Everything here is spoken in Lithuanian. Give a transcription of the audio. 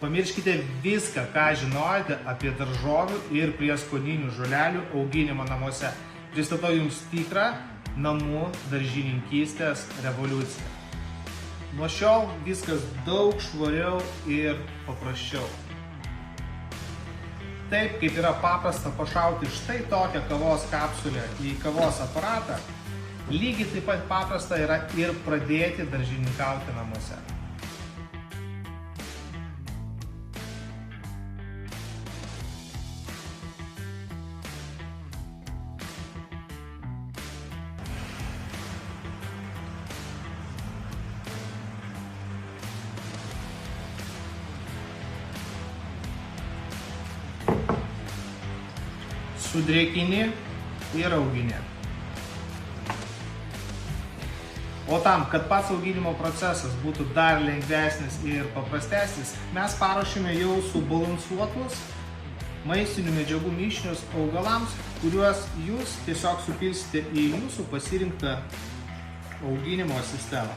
Pamirškite viską, ką žinojate apie daržovių ir prieskoninių žolelių auginimą namuose. Pristatau jums tikrą namų daržininkystės revoliuciją. Nuo šiol viskas daug švariau ir paprasčiau. Taip, kaip yra paprasta pašauti štai tokią kavos kapsulę į kavos aparatą, lygiai taip pat paprasta yra ir pradėti daržininkauti namuose. Sudrėkini ir augini. O tam, kad pats auginimo procesas būtų dar lengvesnis ir paprastesnis, mes paruošime jau subalansuotus maistinių medžiagų mišinius augalams, kuriuos jūs tiesiog supilsite į jūsų pasirinktą auginimo sistemą.